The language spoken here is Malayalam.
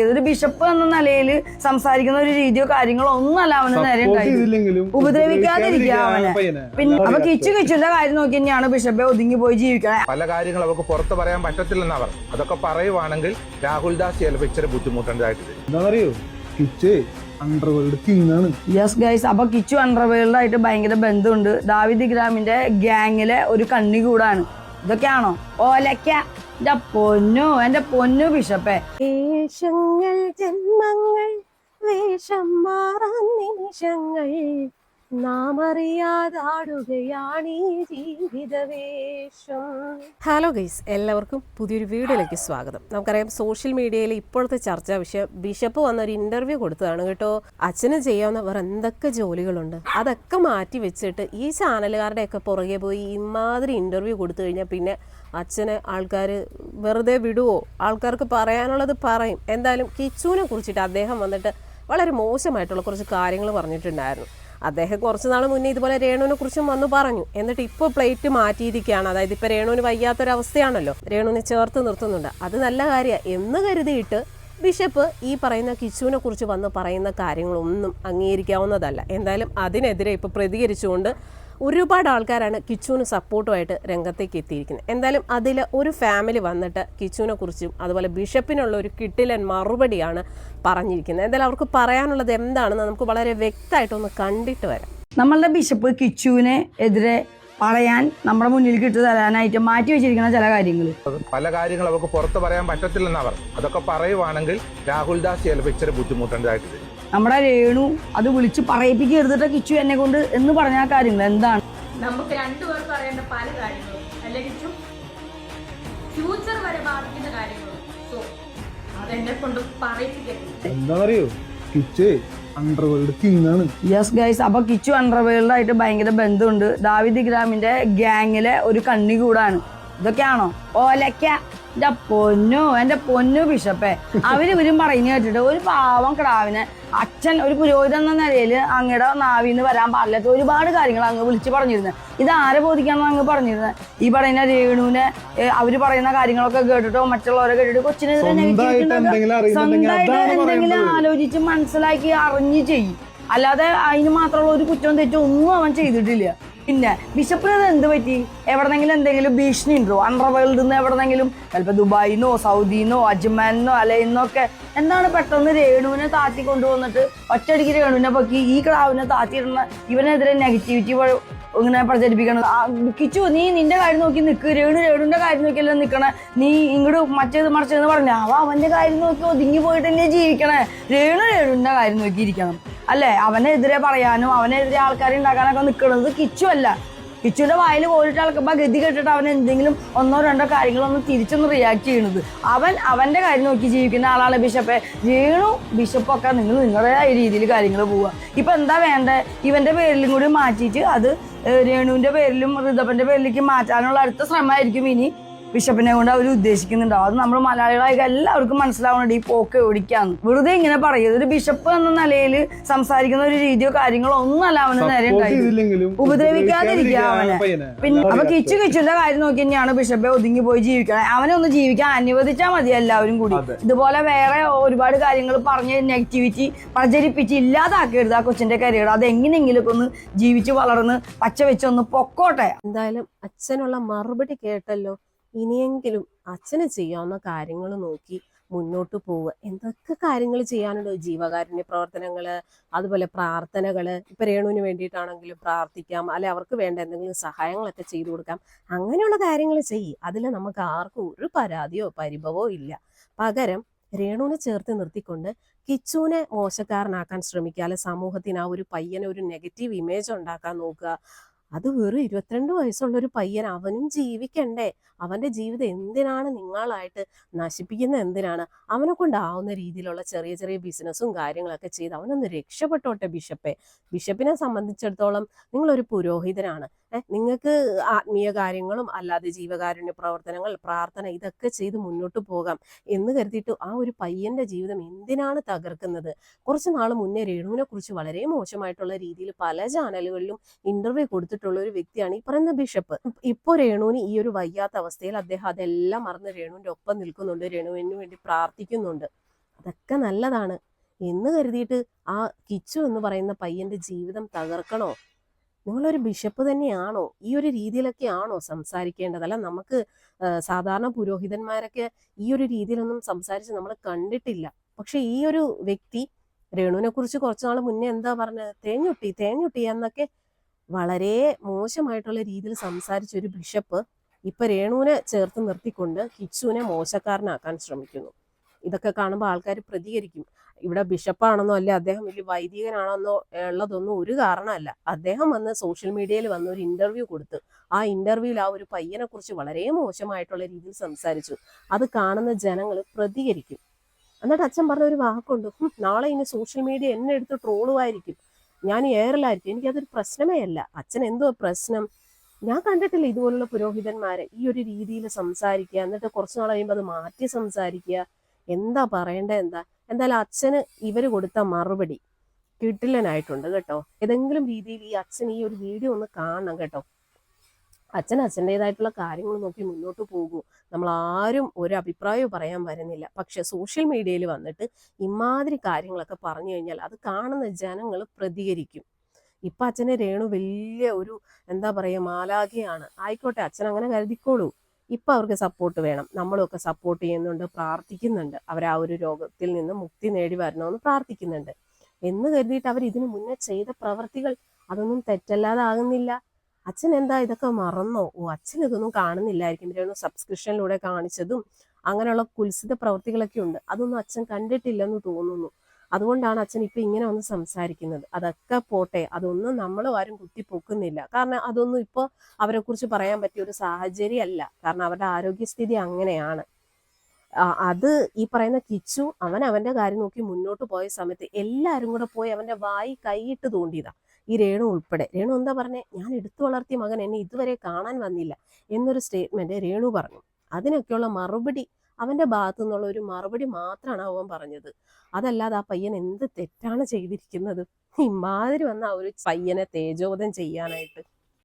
ഏതൊരു ബിഷപ്പ് എന്ന നിലയിൽ സംസാരിക്കുന്ന ഒരു രീതിയോ കാര്യങ്ങളോ ഒന്നല്ല അവന് നേരെ ഉപദ്രവിക്കാതിരിക്കുക അവനെ. പിന്നെ അപ്പൊ കിച്ചുവിന്റെ കാര്യം നോക്കി തന്നെയാണ് ബിഷപ്പെ ഒതുങ്ങി പോയി ജീവിക്കണേ. പല കാര്യങ്ങൾ അവർക്ക് പുറത്ത് പറയാൻ പറ്റത്തില്ലെന്ന് അവർ അതൊക്കെ പറയുവാണെങ്കിൽ രാഹുൽ ദാസ് ചിലപ്പോൾ ഇച്ചിരി ബുദ്ധിമുട്ടുണ്ടായിട്ട് എന്താണെന്നറിയോ, കിച്ച് അണ്ടർവേൾഡ് കിങ്ങാണ്. യെസ് ഗൈസ്, അപ്പൊ കിച്ചു അണ്ടർവേൾഡ് ആയിട്ട് ഭയങ്കര ബന്ധമുണ്ട്. ദാവിദ് ഗ്രാമിന്റെ ഗ്യാങ്ങിലെ ഒരു കണ്ണി കൂടാണ്. ഇതൊക്കെയാണോ ഓലക്ക? എന്റെ പൊന്നു ബിഷപ്പേ. വേഷങ്ങൾ ജന്മങ്ങൾ വേഷം മാറാൻ നിമിഷങ്ങൾ നാം അറിയാതാടുകയാണ് ഈ ജീവിതവേഷം. ഹലോ ഗൈസ്, എല്ലാവർക്കും പുതിയൊരു വീഡിയോയിലേക്ക് സ്വാഗതം. നമുക്കറിയാം സോഷ്യൽ മീഡിയയിൽ ഇപ്പോഴത്തെ ചർച്ചാ വിഷയം ബിഷപ്പ് വന്നൊരു ഇന്റർവ്യൂ കൊടുത്തതാണ് കേട്ടോ. അച്ഛന് ചെയ്യാവുന്ന വേറെ എന്തൊക്കെ ജോലികളുണ്ട് അതൊക്കെ മാറ്റി വെച്ചിട്ട് ഈ ചാനലുകാരുടെയൊക്കെ പുറകെ പോയി ഇമാതിരി ഇന്റർവ്യൂ കൊടുത്തു കഴിഞ്ഞാൽ പിന്നെ അച്ഛനെ ആൾക്കാർ വെറുതെ വിടുവോ? ആൾക്കാർക്ക് പറയാനുള്ളത് പറയും. എന്തായാലും കിച്ചുവിനെ കുറിച്ചിട്ട് അദ്ദേഹം വന്നിട്ട് വളരെ മോശമായിട്ടുള്ള കുറച്ച് കാര്യങ്ങൾ പറഞ്ഞിട്ടുണ്ടായിരുന്നു. അദ്ദേഹം കുറച്ച് നാൾ മുന്നേ ഇതുപോലെ രേണുവിനെ കുറിച്ചും വന്ന് പറഞ്ഞു. എന്നിട്ട് ഇപ്പോൾ പ്ലേറ്റ് മാറ്റിയിരിക്കുകയാണ്. അതായത് ഇപ്പോൾ രേണുവിന് വയ്യാത്തൊരവസ്ഥയാണല്ലോ, രേണുവിനെ ചേർത്ത് നിർത്തുന്നുണ്ട്. അത് നല്ല കാര്യമാണ് എന്ന് കരുതിയിട്ട് ബിഷപ്പ് ഈ പറയുന്ന കിച്ചുവിനെ കുറിച്ച് വന്ന് പറയുന്ന കാര്യങ്ങളൊന്നും അംഗീകരിക്കാവുന്നതല്ല. എന്തായാലും അതിനെതിരെ ഇപ്പോൾ പ്രതികരിച്ചുകൊണ്ട് ഒരുപാട് ആൾക്കാരാണ് കിച്ചുവിന് സപ്പോർട്ടുമായിട്ട് രംഗത്തേക്ക് എത്തിയിരിക്കുന്നത്. എന്തായാലും അതിൽ ഒരു ഫാമിലി വന്നിട്ട് കിച്ചുവിനെ കുറിച്ചും അതുപോലെ ബിഷപ്പിനുള്ള ഒരു കിട്ടിലൻ മറുപടിയാണ് പറഞ്ഞിരിക്കുന്നത്. എന്തായാലും അവർക്ക് പറയാനുള്ളത് എന്താണെന്ന് നമുക്ക് വളരെ വ്യക്തമായിട്ടൊന്ന് കണ്ടിട്ട് വരാം. നമ്മളുടെ ബിഷപ്പ് കിച്ചുവിനെ എതിരെ പറയാൻ നമ്മുടെ മുന്നിൽ കിട്ടു തരാനായിട്ട് മാറ്റി വെച്ചിരിക്കുന്ന ചില കാര്യങ്ങൾ, പല കാര്യങ്ങൾ അവർക്ക് പുറത്ത് പറയാൻ പറ്റത്തില്ലെന്ന് അവർ അതൊക്കെ പറയുവാണെങ്കിൽ രാഹുൽ ദാസ് ചിലപ്പോൾ ഇച്ചിരി ബുദ്ധിമുട്ടുണ്ടായിട്ട് വരും. നമ്മുടെ രേണു അത് വിളിച്ച് പറയിപ്പിക്കരുതിട്ട് കിച്ചു എന്നെ കൊണ്ട് എന്ന് പറഞ്ഞ കാര്യങ്ങൾ എന്താണ്? നമുക്ക് രണ്ടുപേർക്കും അറിയേണ്ട പല കാര്യങ്ങളും അല്ലെങ്കിൽ ഫ്യൂച്ചർ വരെ ബാധിക്കുന്ന കാര്യങ്ങളും. സോ അതെന്നെ കൊണ്ട് പറയിപ്പിക്കരുത്. എന്താണെന്നറിയോ, കിച്ച് അണ്ടർവേൾഡ് കിങ്ങാണ്. യെസ് ഗൈസ്, അപ്പൊ കിച്ചു അണ്ടർവേൾഡ് ആയിട്ട് ഭയങ്കര ബന്ധമുണ്ട്. ദാവിദ് ഗ്രാമിന്റെ ഗ്യാങ്ങിലെ ഒരു കണ്ണി കൂടാണ്. ഇതൊക്കെയാണോ ഓലക്ക? എന്റെ പൊന്നു ബിഷപ്പേ. ഇവരും പറയുന്നത് കേട്ടിട്ട് ഒരു പാവം കിടാവിനെ അച്ഛൻ ഒരു പുരോഹിതൻ എന്ന നിലയിൽ അങ്ങയുടെ നാവിന്ന് വരാൻ പാടില്ലാത്ത ഒരുപാട് കാര്യങ്ങൾ അങ്ങ് വിളിച്ച് പറഞ്ഞിരുന്നത്. ഇത് ആരെ ബോധിക്കാന്ന് അങ്ങ് പറഞ്ഞിരുന്നത്? ഈ പറയുന്ന രേണുവിനെ അവര് പറയുന്ന കാര്യങ്ങളൊക്കെ കേട്ടിട്ടോ മറ്റുള്ളവരെ കേട്ടിട്ട് കൊച്ചിനെതിരെ സ്വന്തമായിട്ട് എന്തെങ്കിലും ആലോചിച്ച് മനസ്സിലാക്കി അറിഞ്ഞ് ചെയ്യും. അല്ലാതെ അതിന് മാത്രമുള്ള ഒരു കുറ്റവും തെറ്റും ഒന്നും അവൻ ചെയ്തിട്ടില്ല. പിന്നെ ബിഷപ്പിന് എന്ത് പറ്റി? എവിടെന്നെങ്കിലും എന്തെങ്കിലും ഭീഷണി ഉണ്ടോ? അണ്ടർവേൾഡിൽ നിന്ന് എവിടെന്നെങ്കിലും ചിലപ്പോൾ ദുബായിന്നോ സൗദിന്നോ അജ്മാനിന്നോ അലയിന്നൊക്കെ എന്താണ് പെട്ടെന്ന് രേണുവിനെ താത്തി കൊണ്ടുവന്നിട്ട് ഒറ്റയടിക്ക് രേണുവിനെ പൊക്കി ഈ ക്ലാവിനെ താത്തിയിടുന്ന ഇവനെതിരെ നെഗറ്റിവിറ്റി ഇങ്ങനെ പ്രചരിപ്പിക്കണം? കിച്ചു, നീ നിന്റെ കാര്യം നോക്കി നിൽക്ക്, രേണുവിന്റെ കാര്യം നോക്കിയല്ലോ നിൽക്കണേ. നീ ഇങ്ങോട്ട് മറ്റേത് മറിച്ചതെന്ന് പറഞ്ഞ അവന്റെ കാര്യം നോക്കി ഒതുങ്ങി പോയിട്ടല്ലേ ജീവിക്കണേ. രേണുവിന്റെ കാര്യം നോക്കിയിരിക്കണം അല്ലേ? അവനെതിരെ പറയാനും അവനെതിരെ ആൾക്കാരെ ഉണ്ടാക്കാനൊക്കെ നിൽക്കുന്നത് കിച്ചു അല്ല. കിച്ചുവിന്റെ വായിൽ പോയിട്ട് ആൾക്കുമ്പോൾ ഗതി കെട്ടിട്ട് അവൻ എന്തെങ്കിലും ഒന്നോ രണ്ടോ കാര്യങ്ങളൊന്നും തിരിച്ചൊന്ന് റിയാക്ട് ചെയ്യണത്. അവന്റെ കാര്യം നോക്കി ജീവിക്കുന്ന ആളാണ് ബിഷപ്പെ. രേണു ബിഷപ്പൊക്കെ നിങ്ങളുടേതായ രീതിയിൽ കാര്യങ്ങൾ പോവുക. ഇപ്പൊ എന്താ വേണ്ടേ? ഇവന്റെ പേരിലും കൂടി മാറ്റിയിട്ട് അത് രേണുവിന്റെ പേരിലും ഋതപ്പന്റെ പേരിലേക്ക് മാറ്റാനുള്ള അടുത്ത ശ്രമമായിരിക്കും ഇനി ബിഷപ്പിനെ കൊണ്ട് അവർ ഉദ്ദേശിക്കുന്നുണ്ടാവും. അത് നമ്മൾ മലയാളികളായി എല്ലാവർക്കും മനസ്സിലാവുന്നുണ്ട് ഈ പോക്ക് ഓടിക്കാന്ന്. വെറുതെ ഇങ്ങനെ പറയുന്നത് ഒരു ബിഷപ്പ് എന്ന നിലയിൽ സംസാരിക്കുന്ന ഒരു രീതിയോ കാര്യങ്ങളോ ഒന്നല്ല അവന് നേരെ ഉപദ്രവിക്കാതിരിക്കുക അവനെ. പിന്നെ അപ്പൊ കിച്ചുവിന്റെ കാര്യം നോക്കി തന്നെയാണ് ബിഷപ്പെ ഒതുങ്ങി പോയി ജീവിക്കണേ. അവനെ ഒന്ന് ജീവിക്കാൻ അനുവദിച്ചാൽ മതി എല്ലാവരും കൂടി. ഇതുപോലെ വേറെ ഒരുപാട് കാര്യങ്ങൾ പറഞ്ഞ് നെഗറ്റിവിറ്റി പ്രചരിപ്പിച്ച് ഇല്ലാതാക്കരുത് ആ കൊച്ചിന്റെ കരിയർ. അത് എങ്ങനെയെങ്കിലും ഒന്ന് ജീവിച്ച് വളർന്ന് പച്ച വെച്ചൊന്ന് പൊക്കോട്ടെ. എന്തായാലും അച്ഛനുള്ള മറുപടി കേട്ടല്ലോ. ഇനിയെങ്കിലും അച്ഛന് ചെയ്യാവുന്ന കാര്യങ്ങൾ നോക്കി മുന്നോട്ട് പോവുക. എന്തൊക്കെ കാര്യങ്ങൾ ചെയ്യാനുണ്ടോ? ജീവകാരുണ്യ പ്രവർത്തനങ്ങള്, അതുപോലെ പ്രാർത്ഥനകള്. ഇപ്പൊ രേണുവിന് വേണ്ടിയിട്ടാണെങ്കിലും പ്രാർത്ഥിക്കാം, അല്ലെ അവർക്ക് വേണ്ട എന്തെങ്കിലും സഹായങ്ങളൊക്കെ ചെയ്തു കൊടുക്കാം. അങ്ങനെയുള്ള കാര്യങ്ങൾ ചെയ്യും. അതിൽ നമുക്ക് ആർക്കും ഒരു പരാതിയോ പരിഭവോ ഇല്ല. പകരം രേണുവിനെ ചേർത്ത് നിർത്തിക്കൊണ്ട് കിച്ചുവിനെ മോശക്കാരനാക്കാൻ ശ്രമിക്കാതെ സമൂഹത്തിന് ആ ഒരു പയ്യനെ ഒരു നെഗറ്റീവ് ഇമേജ് ഉണ്ടാക്കാൻ നോക്കുക. അത് വെറും 22 വയസ്സുള്ള ഒരു പയ്യൻ, അവനും ജീവിക്കണ്ടേ? അവന്റെ ജീവിതം എന്തിനാണ് നിങ്ങളായിട്ട് നശിപ്പിക്കുന്നത്? എന്തിനാണ്? അവനെ കൊണ്ടാവുന്ന രീതിയിലുള്ള ചെറിയ ചെറിയ ബിസിനസ്സും കാര്യങ്ങളൊക്കെ ചെയ്ത് അവനൊന്ന് രക്ഷപ്പെട്ടോട്ടെ ബിഷപ്പെ. ബിഷപ്പിനെ സംബന്ധിച്ചിടത്തോളം നിങ്ങളൊരു പുരോഹിതനാണ്. നിങ്ങൾക്ക് ആത്മീയ കാര്യങ്ങളും അല്ലാതെ ജീവകാരുണ്യ പ്രവർത്തനങ്ങൾ, പ്രാർത്ഥന ഇതൊക്കെ ചെയ്ത് മുന്നോട്ട് പോകാം എന്ന് കരുതിയിട്ട് ആ ഒരു പയ്യന്റെ ജീവിതം എന്തിനാണ് തകർക്കുന്നത്? കുറച്ച് നാൾ മുന്നേ രേണുവിനെ കുറിച്ച് വളരെ മോശമായിട്ടുള്ള രീതിയിൽ പല ചാനലുകളിലും ഇന്റർവ്യൂ കൊടുത്തിട്ടുള്ള ഒരു വ്യക്തിയാണ് ഈ പറയുന്ന ബിഷപ്പ്. ഇപ്പോൾ രേണുവിന് ഈ ഒരു വയ്യാത്ത അവസ്ഥയിൽ അദ്ദേഹം അതെല്ലാം മറന്ന് രേണുവിന്റെ ഒപ്പം നിൽക്കുന്നുണ്ട്, രേണുവിന് വേണ്ടി പ്രാർത്ഥിക്കുന്നുണ്ട്. അതൊക്കെ നല്ലതാണ് എന്ന് കരുതിയിട്ട് ആ കിച്ചു എന്ന് പറയുന്ന പയ്യന്റെ ജീവിതം തകർക്കണോ? നിങ്ങളൊരു ബിഷപ്പ് തന്നെയാണോ? ഈ ഒരു രീതിയിലൊക്കെ ആണോ സംസാരിക്കേണ്ടത്? അല്ല, നമുക്ക് സാധാരണ പുരോഹിതന്മാരൊക്കെ ഈ ഒരു രീതിയിലൊന്നും സംസാരിച്ച് നമ്മൾ കണ്ടിട്ടില്ല. പക്ഷെ ഈ ഒരു വ്യക്തി രേണുവിനെ കുറിച്ച് കുറച്ചു നാൾ മുന്നേ എന്താ പറഞ്ഞത്? തേഞ്ഞുട്ടി തേഞ്ഞുട്ടി എന്നൊക്കെ വളരെ മോശമായിട്ടുള്ള രീതിയിൽ സംസാരിച്ച ഒരു ബിഷപ്പ് ഇപ്പൊ രേണുവിനെ ചേർത്ത് നിർത്തിക്കൊണ്ട് കിച്ചുവിനെ മോശക്കാരനാക്കാൻ ശ്രമിക്കുന്നു. ഇതൊക്കെ കാണുമ്പോൾ ആൾക്കാർ പ്രതികരിക്കും. ഇവിടെ ബിഷപ്പാണെന്നോ അല്ലെ അദ്ദേഹം വലിയ വൈദികനാണെന്നോ ഉള്ളതൊന്നും ഒരു കാരണമല്ല. അദ്ദേഹം വന്ന് സോഷ്യൽ മീഡിയയിൽ വന്ന് ഒരു ഇന്റർവ്യൂ കൊടുത്ത് ആ ഇന്റർവ്യൂവിൽ ആ ഒരു പയ്യനെ കുറിച്ച് വളരെ മോശമായിട്ടുള്ള രീതിയിൽ സംസാരിച്ചു. അത് കാണുന്ന ജനങ്ങൾ പ്രതികരിക്കും. എന്നിട്ട് അച്ഛൻ പറഞ്ഞ ഒരു വാക്കുണ്ട്, നാളെ ഇനി സോഷ്യൽ മീഡിയ എന്നെ എടുത്ത് ട്രോളുമായിരിക്കും, ഞാൻ എയറിലായിരിക്കും, എനിക്കതൊരു പ്രശ്നമേ അല്ല. അച്ഛൻ എന്തോ പ്രശ്നം? ഞാൻ കണ്ടിട്ടില്ല ഇതുപോലുള്ള പുരോഹിതന്മാരെ ഈ ഒരു രീതിയിൽ സംസാരിക്കുക, എന്നിട്ട് കുറച്ചു നാൾ കഴിയുമ്പോൾ അത് മാറ്റി സംസാരിക്കുക. എന്താ പറയേണ്ടത്? എന്തായാലും അച്ഛന് ഇവര് കൊടുത്ത മറുപടി കിട്ടില്ലനായിട്ടുണ്ട് കേട്ടോ. ഏതെങ്കിലും രീതിയിൽ ഈ അച്ഛൻ ഈ ഒരു വീഡിയോ ഒന്ന് കാണണം കേട്ടോ. അച്ഛൻ അച്ഛൻ്റെതായിട്ടുള്ള കാര്യങ്ങൾ നോക്കി മുന്നോട്ട് പോകൂ. നമ്മൾ ആരും ഒരു അഭിപ്രായവും പറയാൻ വരുന്നില്ല. പക്ഷെ സോഷ്യൽ മീഡിയയിൽ വന്നിട്ട് ഇമാതിരി കാര്യങ്ങളൊക്കെ പറഞ്ഞു കഴിഞ്ഞാൽ അത് കാണുന്ന ജനങ്ങൾ പ്രതികരിക്കും. ഇപ്പൊ അച്ഛനെ രേണു വലിയ ഒരു എന്താ പറയുക മാലാഖയാണ്. ആയിക്കോട്ടെ, അച്ഛൻ അങ്ങനെ കരുതിക്കോളൂ. ഇപ്പൊ അവർക്ക് സപ്പോർട്ട് വേണം. നമ്മളൊക്കെ സപ്പോർട്ട് ചെയ്യുന്നുണ്ട്, പ്രാർത്ഥിക്കുന്നുണ്ട്. അവർ ആ ഒരു രോഗത്തിൽ നിന്ന് മുക്തി നേടി വരണമെന്ന് പ്രാർത്ഥിക്കുന്നുണ്ട്. എന്ന് കരുതിയിട്ട് അവർ ഇതിനു മുന്നേ ചെയ്ത പ്രവർത്തികൾ അതൊന്നും തെറ്റല്ലാതാകുന്നില്ല. അച്ഛൻ എന്താ ഇതൊക്കെ മറന്നോ? അച്ഛൻ ഇതൊന്നും കാണുന്നില്ലായിരിക്കും. രേണു സബ്സ്ക്രിപ്ഷനിലൂടെ കാണിച്ചതും അങ്ങനെയുള്ള കുൽസിത പ്രവർത്തികളൊക്കെ ഉണ്ട്. അതൊന്നും അച്ഛൻ കണ്ടിട്ടില്ലെന്ന് തോന്നുന്നു. അതുകൊണ്ടാണ് അച്ഛൻ ഇപ്പൊ ഇങ്ങനെ ഒന്ന് സംസാരിക്കുന്നത്. അതൊക്കെ പോട്ടെ, അതൊന്നും നമ്മൾ ആരും കുത്തിപ്പൊക്കുന്നില്ല. കാരണം അതൊന്നും ഇപ്പോൾ അവരെ കുറിച്ച് പറയാൻ പറ്റിയ ഒരു സാഹചര്യം അല്ല. കാരണം അവരുടെ ആരോഗ്യസ്ഥിതി അങ്ങനെയാണ്. അത് ഈ പറയുന്ന കിച്ചു അവന്റെ കാര്യം നോക്കി മുന്നോട്ട് പോയ സമയത്ത് എല്ലാവരും കൂടെ പോയി അവന്റെ വായി കൈയിട്ട് തോണ്ടിയതാ, ഈ രേണു ഉൾപ്പെടെ. രേണു എന്താ പറഞ്ഞേ? ഞാൻ എടുത്തു വളർത്തിയ മകൻ എന്നെ ഇതുവരെ കാണാൻ വന്നില്ല എന്നൊരു സ്റ്റേറ്റ്മെന്റ് രേണു പറഞ്ഞു. അതിനൊക്കെയുള്ള മറുപടി, അവന്റെ ഭാഗത്തു നിന്നുള്ള ഒരു മറുപടി മാത്രമാണ് അവൻ പറഞ്ഞത്. അതല്ലാതെ ആ പയ്യൻ എന്ത് തെറ്റാണ് ചെയ്തിരിക്കുന്നത്? ഇമാതിരി വന്ന ആ ഒരു പയ്യനെ തേജോവധം ചെയ്യാനായിട്ട്